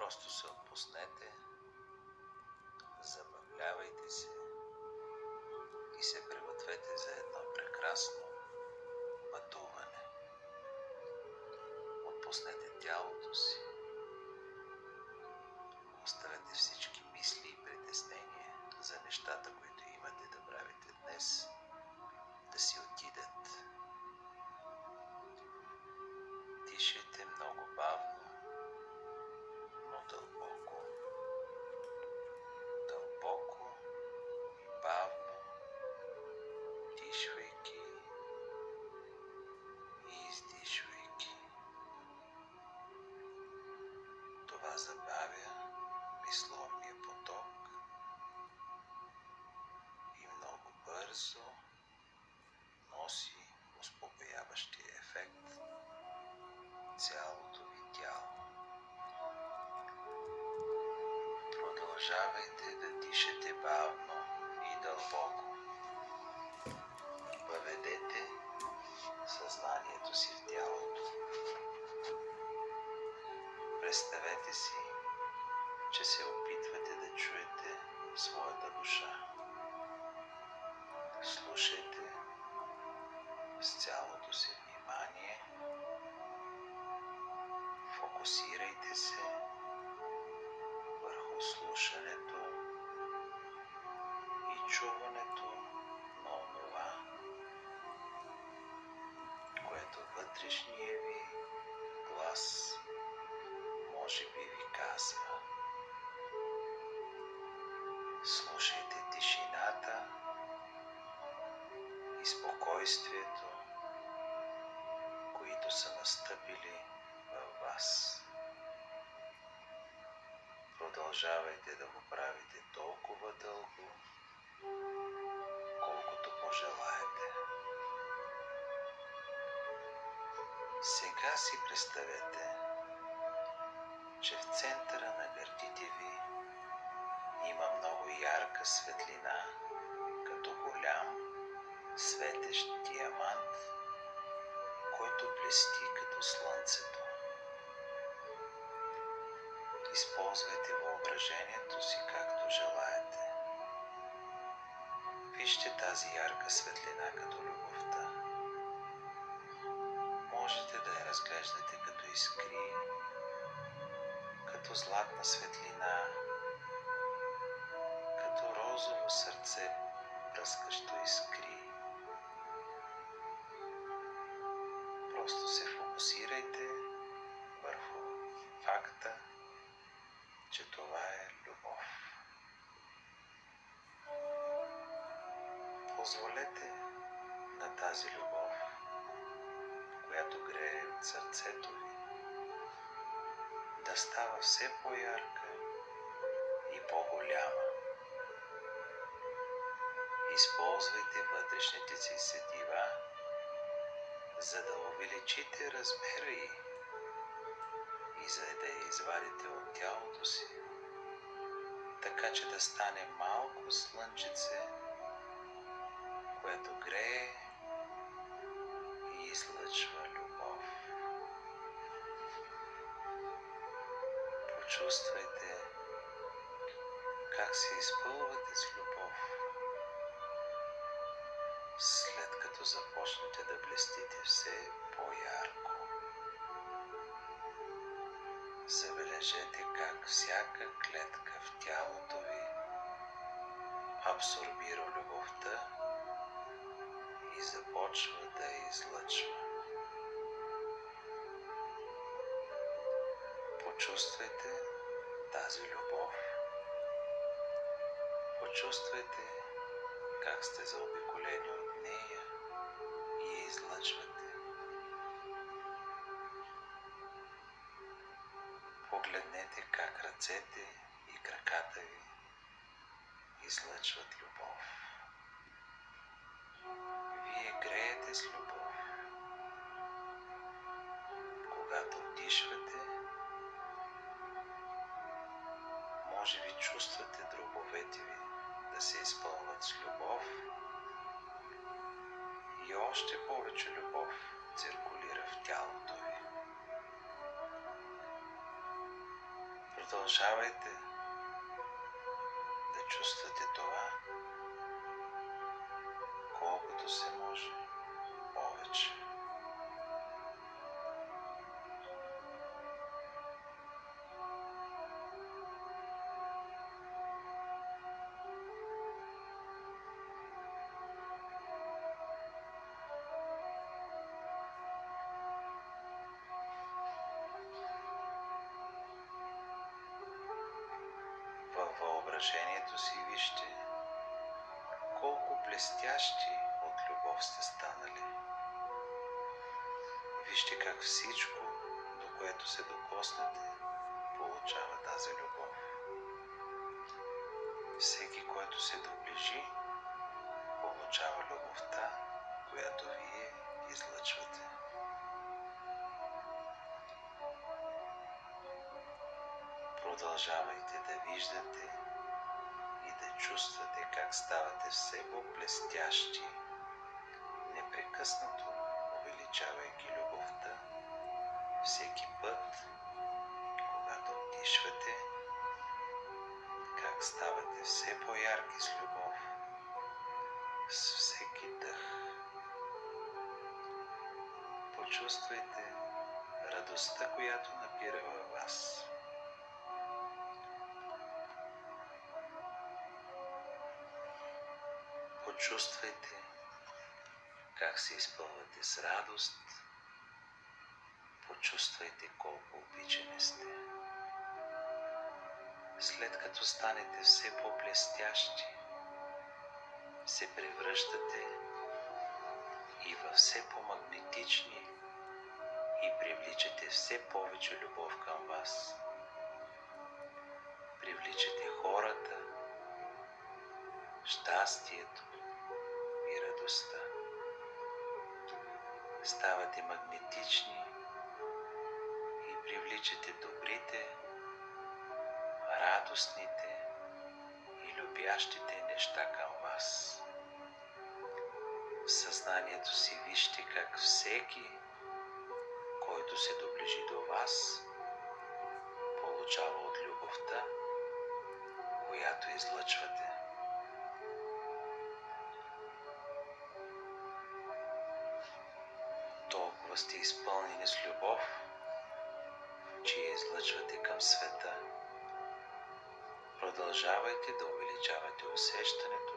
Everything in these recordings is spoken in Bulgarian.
Просто се отпуснете, забавлявайте се и се пригответе за едно прекрасно пътуване. Отпуснете тялото си, оставете всички мисли и притеснения за нещата, които имате да правите днес, да си отидат. Дишайте много бавно, но дълбоко. Дълбоко и бавно, вдишвайки и издишвайки. Това забавя мисловния поток и много бързо носи успокояващия ефект цялото ви тяло. Продължавайте да дишате бавно и дълбоко. Въведете съзнанието си в тялото. Представете си, че се опитвате да чуете своята душа. Слушайте с цялото си внимание. Фокусирайте се върху слушането и чуването на онова, което вътрешния ви глас може би ви казва. Слушайте тишината и спокойствието, които са настъпили във вас. Продължавайте да го правите толкова дълго, колкото пожелаете. Сега си представете, че в центъра на гърдите ви има много ярка светлина, като голям светещ диамант, който блести като слънцето. Използвайте въображението си както желаете. Вижте тази ярка светлина като любовта. Можете да я разглеждате като искри, като златна светлина, като розово сърце, пръскащо искри. Просто се фокусирайте върху факта, че това е любов. Позволете на тази любов, която грее от сърцето ви, да става все по-ярка и по-голяма. Използвайте вътрешните си сетива, за да увеличите размера й и за да я извадите от тялото си, така че да стане малко слънчице, което грее и излъчва любов. Почувствайте как се изпълвате с любов, след като започнете да блестите все по-ярко. Забележете как всяка клетка в тялото ви абсорбира любовта и започва да я излъчва. Почувствайте тази любов. Почувствайте как сте заобиколени от нея и я излъчвате. Погледнете как ръцете и краката ви излъчват любов. Вие греете с любов. Когато вдишвате, може би чувствате дробовете ви да се изпълват с любов и още повече любов циркулира в тялото ви. Продължавайте да чувствате това, колкото се може повече. Във въображението си вижте колко блестящи от любов сте станали. Вижте как всичко, до което се докоснете, получава тази любов. Всеки, който се доближи, получава любовта, която вие излъчвате. Продължавайте да виждате и да чувствате как ставате все по-блестящи, непрекъснато увеличавайки любовта всеки път, когато вдишвате, как ставате все по-ярки с любов с всеки дъх. Почувствайте радостта, която напира във вас. Почувствайте как се изпълвате с радост. Почувствайте колко обичани сте. След като станете все по-блестящи, се превръщате и във все по-магнетични и привличате все повече любов към вас. Привличате хората, щастието и радостта. Ставате магнетични и привличате добрите, радостните и любящите неща към вас. В съзнанието си вижте как всеки, който се доближи до вас, получава от любовта, която излъчвате. Толкова сте изпълнени с любов, че я излъчвате към света. Продължавайте да увеличавате усещането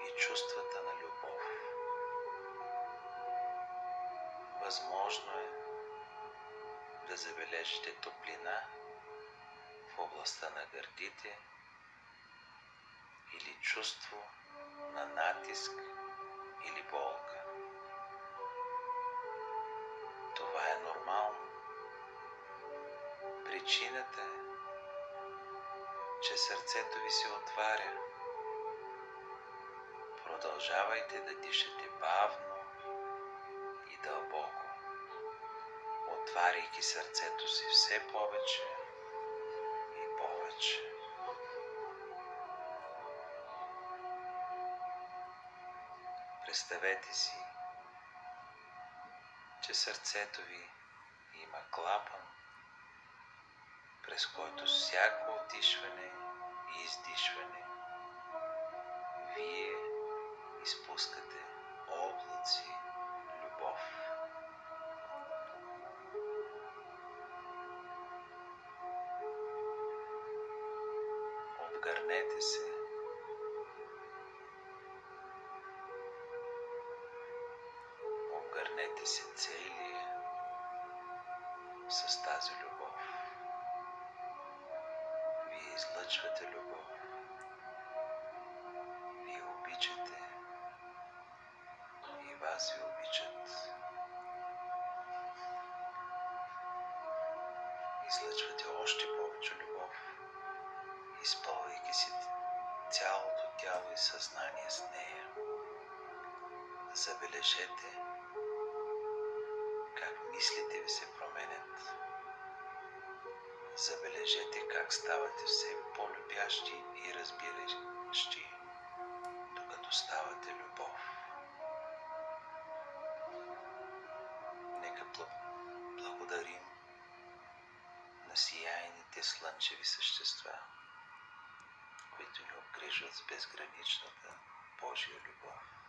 и чувствата на любов. Възможно е да забележите топлина в областта на гърдите или чувство на натиск или болка. Това е нормално. Причината е, че сърцето ви се отваря. Продължавайте да дишате бавно и дълбоко, отваряйки сърцето си все повече и повече. Представете си, че сърцето ви има клапан, през който всяко вдишване и издишване вие изпускате облаци любов. Обгърнете се. Обгърнете се целия с тази любов. Вие излъчвате любов. Вие обичате и вас ви обичат. Излъчвате още повече любов, изпълвайки си цялото тяло и съзнание с нея. Забележете как мислите ви се променят. Забележете как ставате все по-любящи и разбиращи, докато ставате любов. Нека благодарим на сияйните великите слънчеви същества, които ни обгрижват с безграничната Божия любов.